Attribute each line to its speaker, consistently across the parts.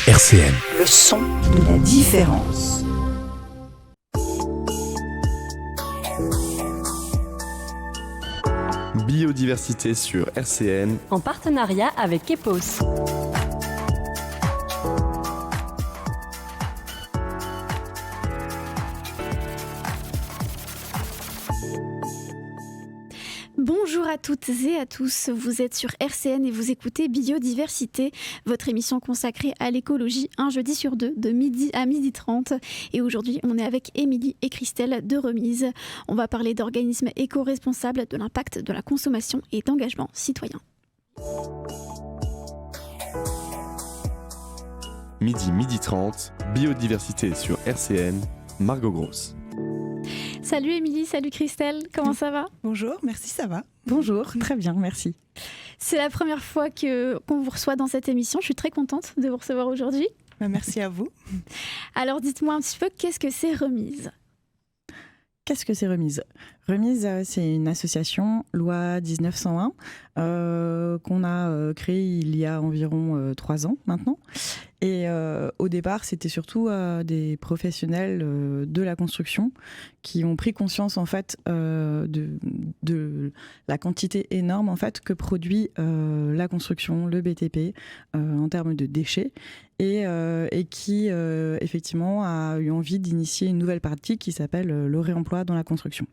Speaker 1: RCN.
Speaker 2: Le son de la différence.
Speaker 3: Biodiversité sur RCN.
Speaker 4: En partenariat avec EPOS.
Speaker 5: Bonjour à toutes et à tous, vous êtes sur RCN et vous écoutez Biodiversité, votre émission consacrée à l'écologie, un jeudi sur deux, de midi à 12h30. Et aujourd'hui, on est avec Émilie et Christelle de Remise. On va parler d'organismes éco-responsables, de l'impact de la consommation et d'engagement citoyen.
Speaker 3: Midi 30, Biodiversité sur RCN, Margot Gross.
Speaker 5: Salut Émilie, salut Christelle, comment ça va ?
Speaker 6: Bonjour, merci, ça va.
Speaker 7: Bonjour, très bien, merci.
Speaker 5: C'est la première fois qu'on vous reçoit dans cette émission, je suis très contente de vous recevoir aujourd'hui.
Speaker 6: Merci à vous.
Speaker 5: Alors dites-moi un petit peu, qu'est-ce que c'est Remise ?
Speaker 7: Qu'est-ce que c'est Remise ? Remise, c'est une association, loi 1901, qu'on a créée il y a environ 3 ans maintenant. Et au départ, c'était surtout des professionnels de la construction qui ont pris conscience en fait de la quantité énorme en fait que produit la construction, le BTP en termes de déchets et qui effectivement a eu envie d'initier une nouvelle pratique qui s'appelle le réemploi dans la construction.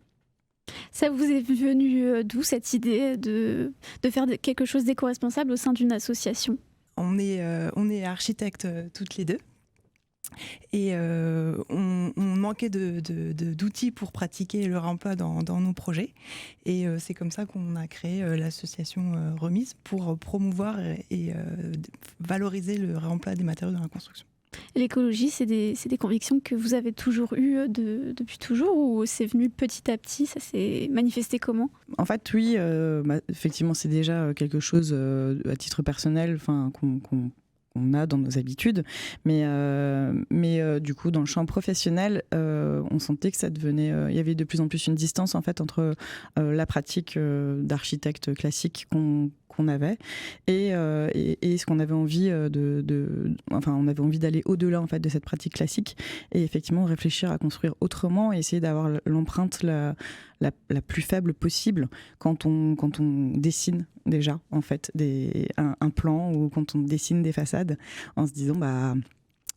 Speaker 5: Ça vous est venu d'où cette idée de faire quelque chose d'éco-responsable au sein d'une association ?
Speaker 6: On est architectes toutes les deux et on manquait d'outils pour pratiquer le réemploi dans nos projets. Et c'est comme ça qu'on a créé l'association Remise pour promouvoir et valoriser le réemploi des matériaux dans la construction.
Speaker 5: L'écologie, c'est des convictions que vous avez toujours eues depuis toujours ou c'est venu petit à petit ? Ça s'est manifesté comment ?
Speaker 7: En fait, oui, effectivement, c'est déjà quelque chose à titre personnel qu'on a dans nos habitudes. Mais du coup, dans le champ professionnel, on sentait que ça devenait... il y avait de plus en plus une distance en fait, entre la pratique d'architecte classique qu'on avait et ce qu'on avait envie on avait envie d'aller au-delà en fait de cette pratique classique et effectivement réfléchir à construire autrement et essayer d'avoir l'empreinte la plus faible possible quand on dessine déjà en fait un plan ou quand on dessine des façades en se disant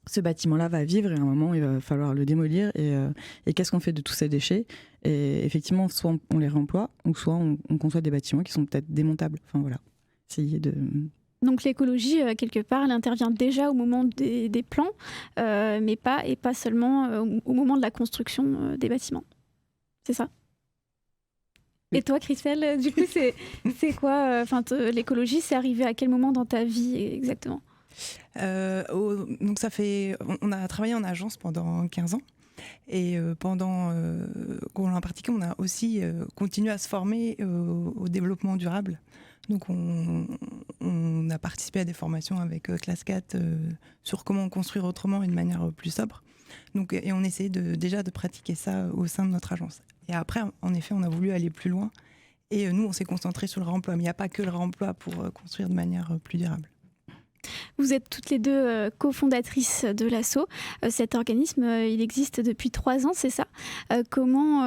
Speaker 7: ce bâtiment-là va vivre et à un moment il va falloir le démolir et qu'est-ce qu'on fait de tous ces déchets ? Et effectivement, soit on les réemploie ou soit on conçoit des bâtiments qui sont peut-être démontables. Enfin voilà, essayer de...
Speaker 5: Donc l'écologie, quelque part, elle intervient déjà au moment des plans, mais pas seulement au moment de la construction des bâtiments. C'est ça ? Et toi, Christelle, du coup, c'est quoi l'écologie, c'est arrivé à quel moment dans ta vie exactement ?
Speaker 6: Donc on a travaillé en agence pendant 15 ans et pendant qu'on l'a pratiqué, on a aussi continué à se former au développement durable. Donc on a participé à des formations avec Classe 4 sur comment construire autrement et de manière plus sobre. Donc, et on essayait déjà de pratiquer ça au sein de notre agence. Et après, en effet, on a voulu aller plus loin et nous, on s'est concentré sur le réemploi. Mais il n'y a pas que le réemploi pour construire de manière plus durable.
Speaker 5: Vous êtes toutes les deux cofondatrices de l'asso. Cet organisme, il existe depuis 3 ans, c'est ça ? Comment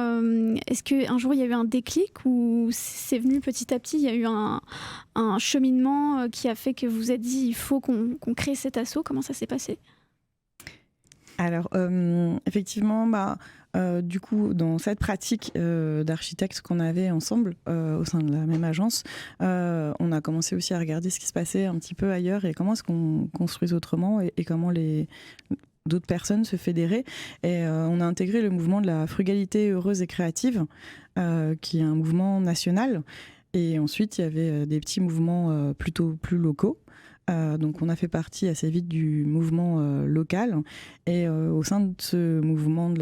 Speaker 5: est-ce qu'un jour il y a eu un déclic ou c'est venu petit à petit ? Il y a eu un cheminement qui a fait que vous vous êtes dit il faut qu'on crée cet asso. Comment ça s'est passé ?
Speaker 7: Alors, effectivement, du coup, dans cette pratique d'architecte qu'on avait ensemble au sein de la même agence, on a commencé aussi à regarder ce qui se passait un petit peu ailleurs et comment est-ce qu'on construise autrement et comment d'autres personnes se fédéraient. Et on a intégré le mouvement de la frugalité heureuse et créative, qui est un mouvement national. Et ensuite, il y avait des petits mouvements plutôt plus locaux. Donc on a fait partie assez vite du mouvement local et au sein de ce mouvement,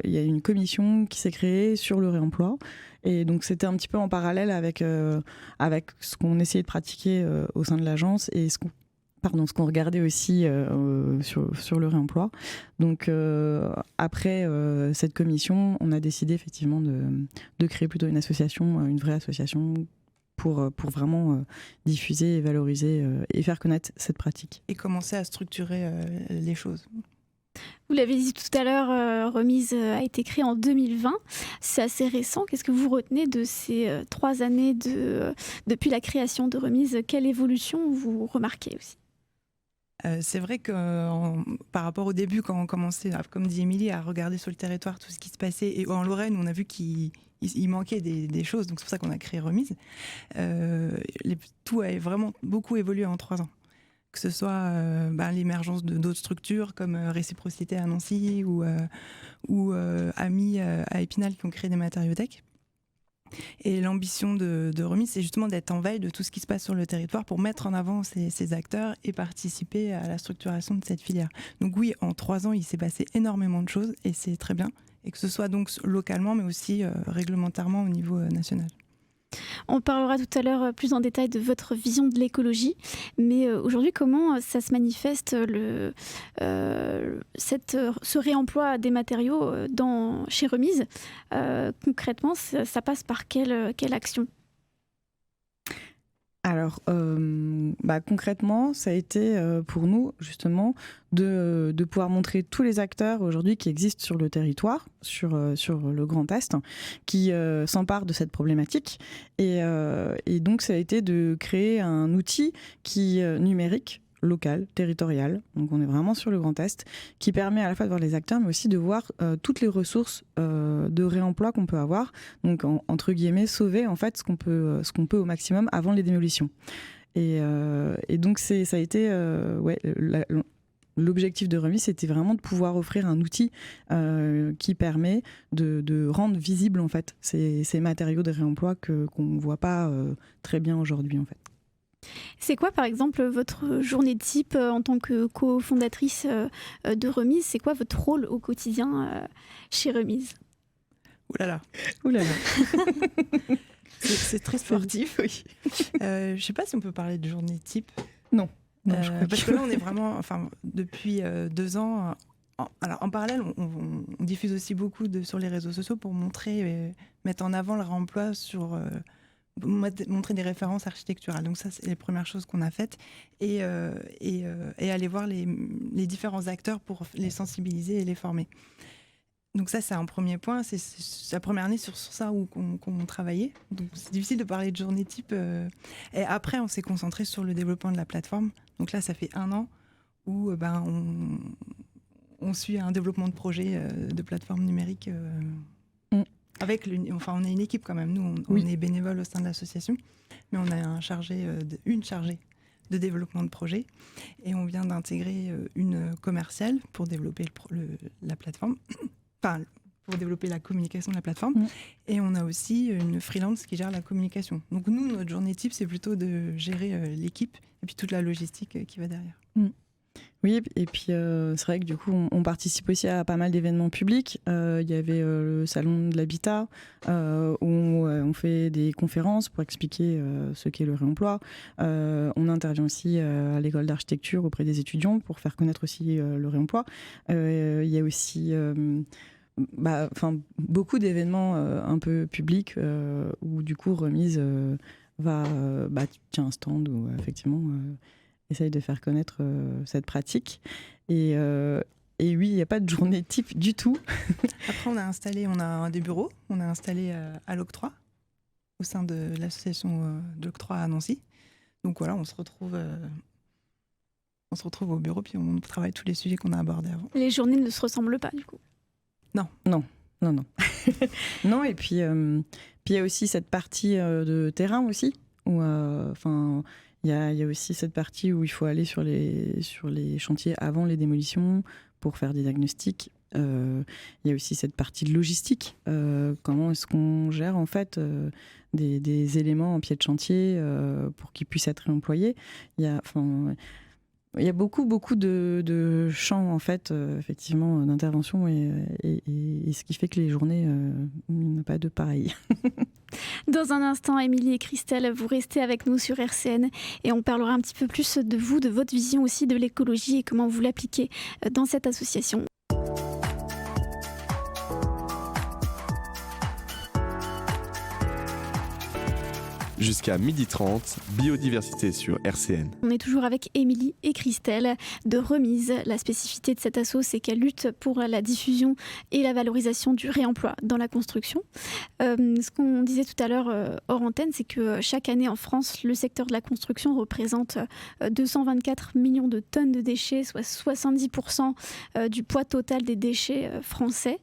Speaker 7: il y a une commission qui s'est créée sur le réemploi et donc c'était un petit peu en parallèle avec ce qu'on essayait de pratiquer au sein de l'agence et ce qu'on regardait aussi sur le réemploi. Donc après cette commission, on a décidé effectivement de créer plutôt une association, une vraie association pour vraiment diffuser et valoriser et faire connaître cette pratique.
Speaker 6: Et commencer à structurer les choses.
Speaker 5: Vous l'avez dit tout à l'heure, Remise a été créée en 2020. C'est assez récent. Qu'est-ce que vous retenez de ces 3 années depuis la création de Remise ? Quelle évolution vous remarquez aussi ?
Speaker 6: C'est vrai que par rapport au début, quand on commençait, comme dit Émilie, à regarder sur le territoire tout ce qui se passait, et en Lorraine, on a vu qu'il manquait des choses, donc c'est pour ça qu'on a créé Remise. Tout a vraiment beaucoup évolué en 3 ans. Que ce soit l'émergence d'autres structures comme Réciprocité à Nancy ou Amis à Épinal qui ont créé des matériothèques. Et l'ambition de Remise, c'est justement d'être en veille de tout ce qui se passe sur le territoire pour mettre en avant ces acteurs et participer à la structuration de cette filière. Donc oui, en 3 ans, il s'est passé énormément de choses et c'est très bien. Et que ce soit donc localement, mais aussi réglementairement au niveau national.
Speaker 5: On parlera tout à l'heure plus en détail de votre vision de l'écologie, mais aujourd'hui, comment ça se manifeste ce réemploi des matériaux chez Remise ? Concrètement, ça passe par quelle action ?
Speaker 7: Alors, concrètement, ça a été pour nous, justement, de pouvoir montrer tous les acteurs aujourd'hui qui existent sur le territoire, sur le Grand Est, qui s'emparent de cette problématique. Et donc, ça a été de créer un outil numérique, local, territorial, donc on est vraiment sur le Grand Est, qui permet à la fois de voir les acteurs, mais aussi de voir toutes les ressources de réemploi qu'on peut avoir, donc entre guillemets sauver en fait ce qu'on peut au maximum avant les démolitions. Et donc ça a été l'objectif de Remise, c'était vraiment de pouvoir offrir un outil qui permet de rendre visible en fait ces matériaux de réemploi qu'on ne voit pas très bien aujourd'hui en fait.
Speaker 5: C'est quoi, par exemple, votre journée type en tant que cofondatrice de Remise ? C'est quoi votre rôle au quotidien chez Remise ?
Speaker 6: Ouh là là. C'est très sportif. Oui. Je ne sais pas si on peut parler de journée type.
Speaker 7: Non, je crois
Speaker 6: parce que là, on est vraiment, depuis 2 ans. En parallèle, on diffuse aussi beaucoup sur les réseaux sociaux pour mettre en avant le réemploi montrer des références architecturales. Donc ça, c'est les premières choses qu'on a faites. Et aller voir les différents acteurs pour les sensibiliser et les former. Donc ça, c'est un premier point. C'est la première année sur ça qu'on travaillait. Donc c'est difficile de parler de journée type. Et après, on s'est concentré sur le développement de la plateforme. Donc là, ça fait 1 an où on suit un développement de projet de plateforme numérique on a une équipe quand même. Nous, on est bénévole au sein de l'association, mais on a une chargée de développement de projet. Et on vient d'intégrer une commerciale pour développer la plateforme, pour développer la communication de la plateforme. Et on a aussi une freelance qui gère la communication. Donc nous, notre journée type, c'est plutôt de gérer l'équipe et puis toute la logistique qui va derrière.
Speaker 7: Oui, et puis c'est vrai que du coup, on participe aussi à pas mal d'événements publics. Il y avait le salon de l'habitat, où on fait des conférences pour expliquer ce qu'est le réemploi. On intervient aussi à l'école d'architecture auprès des étudiants pour faire connaître aussi le réemploi. Il y a aussi beaucoup d'événements un peu publics où du coup Remise tient un stand où effectivement... essaye de faire connaître cette pratique. Et oui, il n'y a pas de journée type du tout.
Speaker 6: Après, on a des bureaux. On a installé à l'Octroi, au sein de l'association de l'Octroi à Nancy. Donc voilà, on se retrouve au bureau, puis on travaille tous les sujets qu'on a abordés avant.
Speaker 5: Les journées ne se ressemblent pas, du coup ?
Speaker 7: Non. Non, et puis il y a aussi cette partie de terrain aussi, où il y a aussi cette partie où il faut aller sur les chantiers avant les démolitions pour faire des diagnostics. Il y a aussi cette partie de logistique. Comment est-ce qu'on gère en fait des éléments en pied de chantier pour qu'ils puissent être réemployés. Il y a beaucoup de champs en fait, effectivement, d'intervention et ce qui fait que les journées n'ont pas de pareil.
Speaker 5: Dans un instant, Émilie et Christelle, vous restez avec nous sur RCN et on parlera un petit peu plus de vous, de votre vision aussi de l'écologie et comment vous l'appliquez dans cette association.
Speaker 3: Jusqu'à 12h30, biodiversité sur RCN.
Speaker 5: On est toujours avec Émilie et Christelle de Remise. La spécificité de cette asso, c'est qu'elle lutte pour la diffusion et la valorisation du réemploi dans la construction. Ce qu'on disait tout à l'heure hors antenne, c'est que chaque année en France, le secteur de la construction représente 224 millions de tonnes de déchets, soit 70% du poids total des déchets français.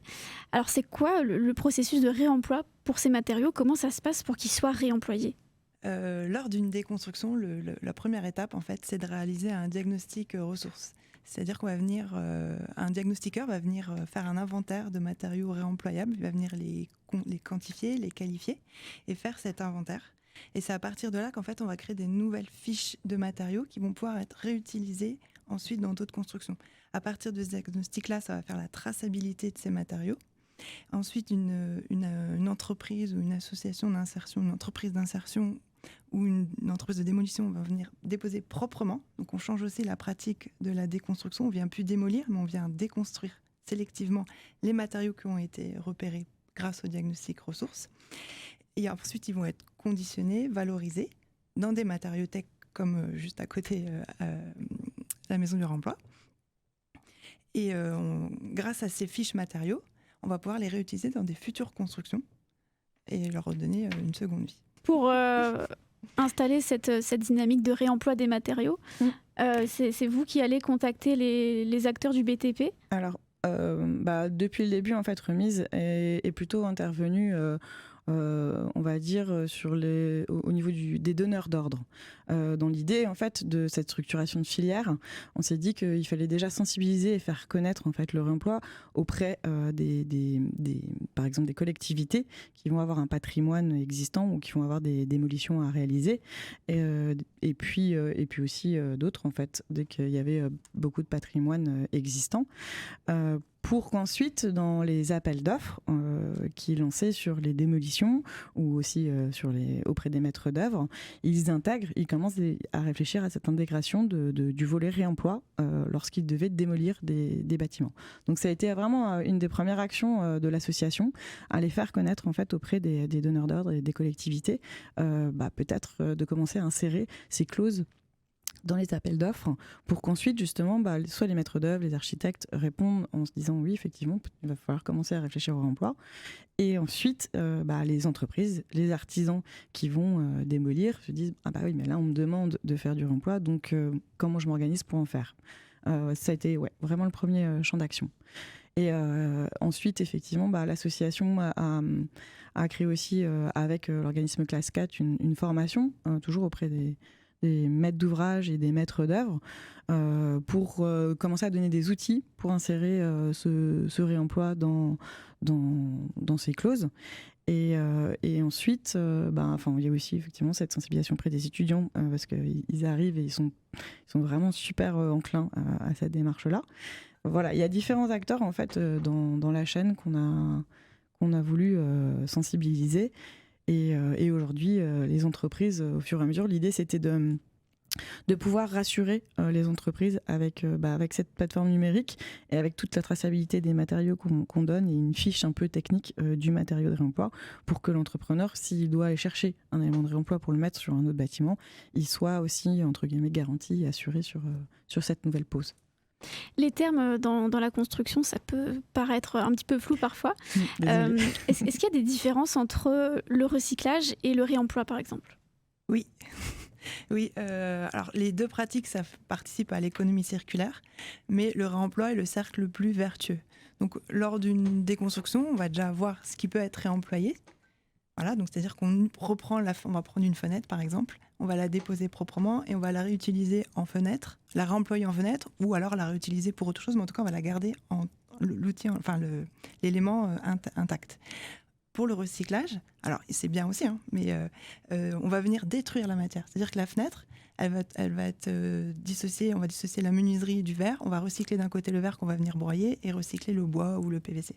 Speaker 5: Alors c'est quoi le processus de réemploi pour ces matériaux? Comment ça se passe pour qu'ils soient réemployés?
Speaker 6: Lors d'une déconstruction, la première étape, en fait, c'est de réaliser un diagnostic ressources. C'est-à-dire qu'on va venir, un diagnostiqueur va venir faire un inventaire de matériaux réemployables, il va venir les quantifier, les qualifier et faire cet inventaire. Et c'est à partir de là qu'en fait, on va créer des nouvelles fiches de matériaux qui vont pouvoir être réutilisées ensuite dans d'autres constructions. À partir de ce diagnostic-là, ça va faire la traçabilité de ces matériaux. Ensuite, une entreprise ou une association d'insertion, une entreprise d'insertion ou une entreprise de démolition va venir déposer proprement. Donc on change aussi la pratique de la déconstruction. On ne vient plus démolir, mais on vient déconstruire sélectivement les matériaux qui ont été repérés grâce au diagnostic ressources. Et ensuite, ils vont être conditionnés, valorisés dans des matériothèques comme juste à côté la maison du réemploi. Et grâce à ces fiches matériaux, on va pouvoir les réutiliser dans des futures constructions et leur redonner une seconde vie.
Speaker 5: Pour installer cette dynamique de réemploi des matériaux, c'est vous qui allez contacter les acteurs du BTP?
Speaker 7: Alors, depuis le début, en fait, Remise est plutôt intervenue, on va dire, au niveau des donneurs d'ordre. Dans l'idée, en fait, de cette structuration de filière, on s'est dit qu'il fallait déjà sensibiliser et faire connaître, en fait, le réemploi auprès par exemple, des collectivités qui vont avoir un patrimoine existant ou qui vont avoir des démolitions à réaliser, et puis aussi d'autres, en fait, dès qu'il y avait beaucoup de patrimoine existant. Pour qu'ensuite, dans les appels d'offres qui lançaient sur les démolitions ou aussi auprès des maîtres d'œuvre, ils commencent à réfléchir à cette intégration du volet réemploi lorsqu'ils devaient démolir des bâtiments. Donc ça a été vraiment une des premières actions de l'association, à les faire connaître en fait auprès des donneurs d'ordre et des collectivités, peut-être de commencer à insérer ces clauses dans les appels d'offres, pour qu'ensuite, justement, soit les maîtres d'œuvre, les architectes répondent en se disant oui, effectivement, il va falloir commencer à réfléchir au réemploi. Et ensuite, les entreprises, les artisans qui vont démolir se disent ah bah oui, mais là, on me demande de faire du réemploi, donc comment je m'organise pour en faire? Ça a été vraiment le premier champ d'action. Et ensuite, effectivement, l'association a créé aussi, avec l'organisme Classe 4, une formation, toujours auprès des maîtres d'ouvrage et des maîtres d'œuvre, pour commencer à donner des outils pour insérer ce réemploi dans ces clauses. Et ensuite, il y a aussi effectivement cette sensibilisation auprès des étudiants, parce qu'ils arrivent et ils sont vraiment super enclins à cette démarche-là. Voilà, il y a différents acteurs en fait dans la chaîne qu'on a voulu sensibiliser. Et aujourd'hui, les entreprises, au fur et à mesure, l'idée c'était de pouvoir rassurer les entreprises avec cette plateforme numérique et avec toute la traçabilité des matériaux qu'on donne et une fiche un peu technique du matériau de réemploi, pour que l'entrepreneur, s'il doit aller chercher un élément de réemploi pour le mettre sur un autre bâtiment, il soit aussi, entre guillemets, garanti et assuré sur cette nouvelle pose.
Speaker 5: Les termes dans la construction, ça peut paraître un petit peu flou parfois. Est-ce qu'il y a des différences entre le recyclage et le réemploi, par exemple?
Speaker 6: Oui. Oui, alors les deux pratiques, ça participe à l'économie circulaire, mais le réemploi est le cercle le plus vertueux. Donc lors d'une déconstruction, on va déjà voir ce qui peut être réemployé. Voilà, donc c'est-à-dire qu'on on va prendre une fenêtre par exemple, on va la déposer proprement et on va la réutiliser en fenêtre, la réemployer en fenêtre, ou alors la réutiliser pour autre chose, mais en tout cas on va la garder l'élément intact. Pour le recyclage, alors c'est bien aussi, mais on va venir détruire la matière. C'est-à-dire que la fenêtre, elle va être dissociée, on va dissocier la menuiserie du verre, on va recycler d'un côté le verre qu'on va venir broyer et recycler le bois ou le PVC.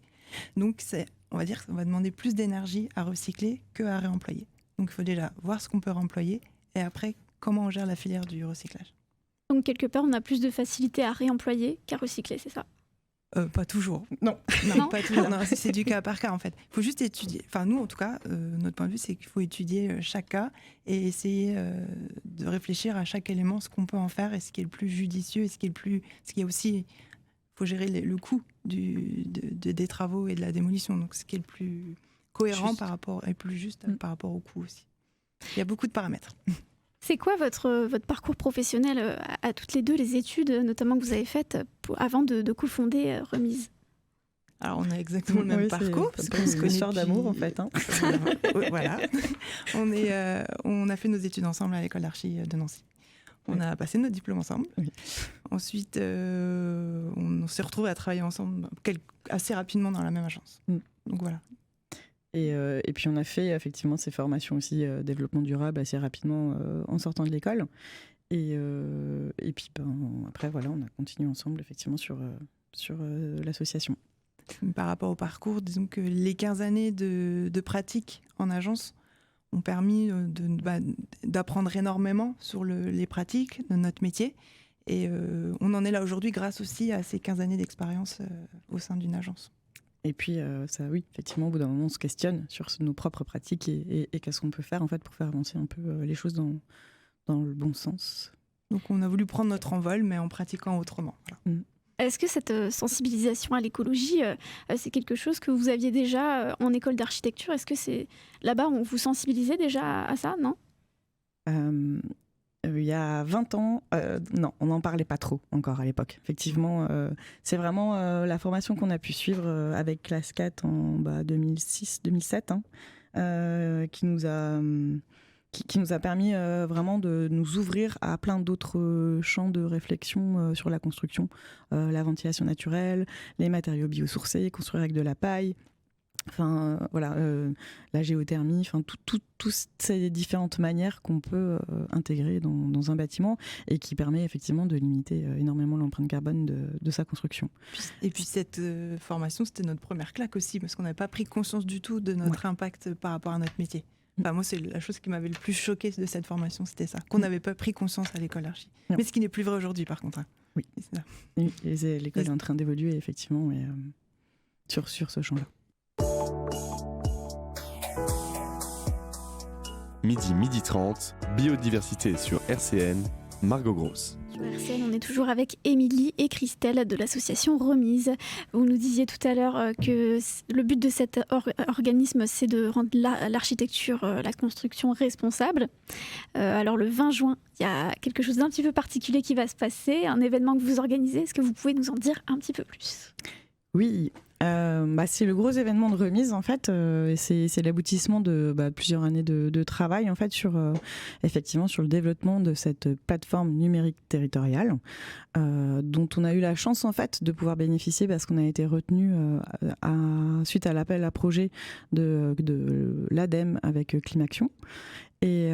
Speaker 6: Donc on va demander plus d'énergie à recycler qu'à réemployer. Donc il faut déjà voir ce qu'on peut réemployer et après comment on gère la filière du recyclage.
Speaker 5: Donc quelque part, on a plus de facilité à réemployer qu'à recycler, c'est ça?
Speaker 6: Pas toujours.
Speaker 7: Non.
Speaker 5: Non.
Speaker 6: Pas toujours. Non, c'est du cas par cas en fait. Il faut juste étudier. Enfin, nous en tout cas, notre point de vue, c'est qu'il faut étudier chaque cas et essayer de réfléchir à chaque élément, ce qu'on peut en faire et ce qui est le plus judicieux et ce qui est aussi. Il faut gérer le coût des travaux et de la démolition. Donc, ce qui est le plus cohérent
Speaker 7: Juste.
Speaker 6: par rapport et plus juste par rapport au coût aussi. Il y a beaucoup de paramètres.
Speaker 5: C'est quoi votre parcours professionnel à toutes les deux, les études notamment que vous avez faites avant de cofonder Remise?
Speaker 6: Alors, on a exactement le même
Speaker 7: Oui,
Speaker 6: parcours.
Speaker 7: c'est
Speaker 6: parce qu'on se
Speaker 7: une
Speaker 6: connaît
Speaker 7: histoire
Speaker 6: depuis-
Speaker 7: d'amour, en fait. Hein.
Speaker 6: Voilà. On a fait nos études ensemble à l'école d'archi de Nancy. On a passé notre diplôme ensemble.
Speaker 7: Oui.
Speaker 6: Ensuite, on s'est retrouvés à travailler ensemble assez rapidement dans la même agence. Donc voilà.
Speaker 7: Et puis on a fait effectivement ces formations aussi développement durable assez rapidement en sortant de l'école. Et puis après voilà, on a continué ensemble effectivement sur l'association.
Speaker 6: Par rapport au parcours, disons que les 15 années de pratique en agence ont permis d'apprendre énormément sur les pratiques de notre métier. Et on en est là aujourd'hui grâce aussi à ces 15 années d'expérience au sein d'une agence.
Speaker 7: Et puis ça, oui, effectivement, au bout d'un moment, on se questionne sur nos propres pratiques et qu'est-ce qu'on peut faire en fait pour faire avancer un peu les choses dans le bon sens.
Speaker 6: Donc on a voulu prendre notre envol, mais en pratiquant autrement. Voilà.
Speaker 5: Est-ce que cette sensibilisation à l'écologie, c'est quelque chose que vous aviez déjà en école d'architecture? Est-ce que c'est là-bas on vous sensibilisait déjà à ça, non?
Speaker 7: Il y a 20 ans, non, on n'en parlait pas trop encore à l'époque. Effectivement, c'est vraiment la formation qu'on a pu suivre avec Classe 4 en 2006-2007 qui nous a permis vraiment de nous ouvrir à plein d'autres champs de réflexion sur la construction, la ventilation naturelle, les matériaux biosourcés, construire avec de la paille. Enfin, voilà, la géothermie, enfin, toutes ces différentes manières qu'on peut intégrer dans un bâtiment et qui permet effectivement de limiter énormément l'empreinte carbone de sa construction.
Speaker 6: Et puis cette formation, c'était notre première claque aussi, parce qu'on n'avait pas pris conscience du tout de notre impact par rapport à notre métier. Enfin, moi, c'est la chose qui m'avait le plus choquée de cette formation, c'était ça, qu'on n'avait pas pris conscience à l'école d'archi. Mais ce qui n'est plus vrai aujourd'hui, par contre.
Speaker 7: Oui,
Speaker 6: c'est ça.
Speaker 7: L'école est en train d'évoluer, effectivement, sur ce champ-là.
Speaker 3: Midi 30, biodiversité sur RCN, Margot Gross.
Speaker 5: Sur RCN, on est toujours avec Émilie et Christelle de l'association Remise. Vous nous disiez tout à l'heure que le but de cet organisme, c'est de rendre l'architecture, la construction responsable. Alors le 20 juin, il y a quelque chose d'un petit peu particulier qui va se passer, un événement que vous organisez. Est-ce que vous pouvez nous en dire un petit peu plus ?
Speaker 7: Oui, c'est le gros événement de Remise en fait. C'est l'aboutissement de plusieurs années de travail en fait effectivement sur le développement de cette plateforme numérique territoriale dont on a eu la chance en fait de pouvoir bénéficier parce qu'on a été retenu suite à l'appel à projet de l'ADEME avec Climaction. Et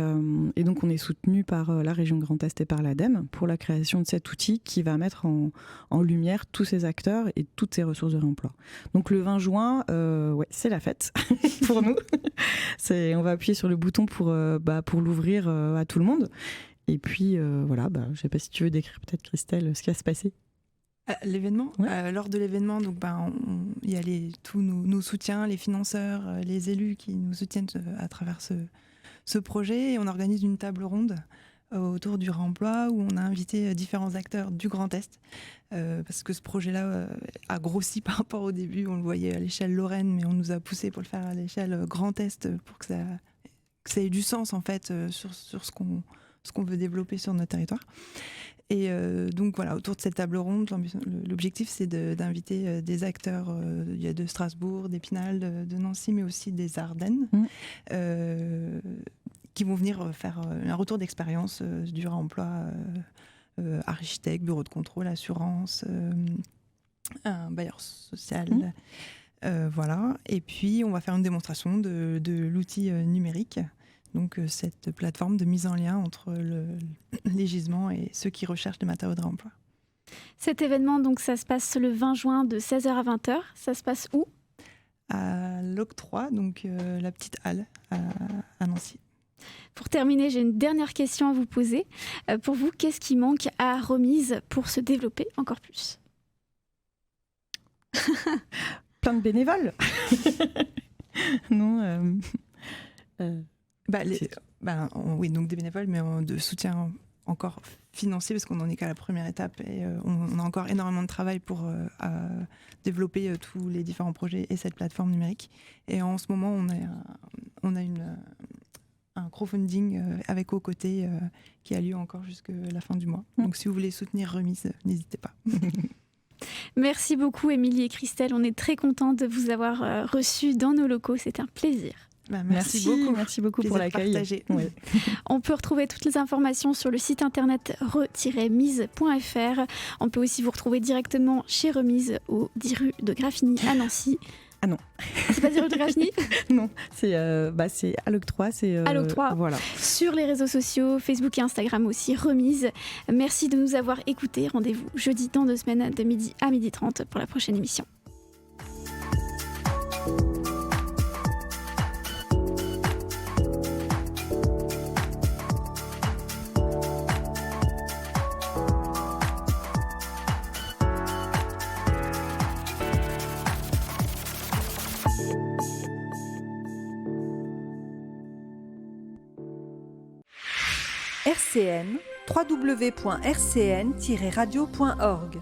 Speaker 7: donc on est soutenu par la région Grand Est et par l'ADEME pour la création de cet outil qui va mettre en lumière tous ces acteurs et toutes ces ressources de réemploi. Donc le 20 juin, c'est la fête pour nous. On va appuyer sur le bouton pour l'ouvrir à tout le monde. Et puis voilà, je ne sais pas si tu veux décrire peut-être Christelle ce qui va se passer.
Speaker 6: L'événement,
Speaker 7: ouais.
Speaker 6: Lors de l'événement, donc il y a tous nos soutiens, les financeurs, les élus qui nous soutiennent à travers ce projet, et on organise une table ronde autour du réemploi où on a invité différents acteurs du Grand Est parce que ce projet-là a grossi par rapport au début. On le voyait à l'échelle Lorraine, mais on nous a poussé pour le faire à l'échelle Grand Est pour que ça ait du sens en fait sur ce qu'on veut développer sur notre territoire. Et donc voilà, autour de cette table ronde, l'objectif c'est d'inviter des acteurs, il y a de Strasbourg, d'Épinal, de Nancy, mais aussi des Ardennes, qui vont venir faire un retour d'expérience du réemploi, architecte, bureau de contrôle, assurance, un bailleur social, voilà. Et puis on va faire une démonstration de l'outil numérique. Donc cette plateforme de mise en lien entre les gisements et ceux qui recherchent des matériaux de réemploi.
Speaker 5: Cet événement, donc, ça se passe le 20 juin de 16h à 20h. Ça se passe où ?
Speaker 6: À l'Octroi, donc la petite halle à Nancy.
Speaker 5: Pour terminer, j'ai une dernière question à vous poser. Pour vous, qu'est-ce qui manque à Remise pour se développer encore plus ?
Speaker 7: Plein de bénévoles. Non.
Speaker 6: Oui, donc des bénévoles, mais de soutien encore financier, parce qu'on n'en est qu'à la première étape et on a encore énormément de travail pour développer tous les différents projets et cette plateforme numérique. Et en ce moment, on a un crowdfunding avec Aux Côtés qui a lieu encore jusqu'à la fin du mois. Donc si vous voulez soutenir Remise, n'hésitez pas.
Speaker 5: Merci beaucoup Émilie et Christelle, on est très contents de vous avoir reçus dans nos locaux, c'était un plaisir.
Speaker 6: Merci beaucoup
Speaker 7: pour l'accueil.
Speaker 6: Ouais.
Speaker 5: On peut retrouver toutes les informations sur le site internet re-mise.fr. On peut aussi vous retrouver directement chez Remise au 10 rue de Graffigny à Nancy.
Speaker 7: Ah non.
Speaker 5: C'est pas 10 rue de Graffigny ?
Speaker 7: Non, c'est à l'octroi.
Speaker 5: À l'octroi.
Speaker 7: Voilà.
Speaker 5: Sur les réseaux sociaux, Facebook et Instagram aussi, Remise. Merci de nous avoir écoutés. Rendez-vous jeudi dans 2 semaines de midi à 12h30 pour la prochaine émission.
Speaker 2: RCN, www.rcn-radio.org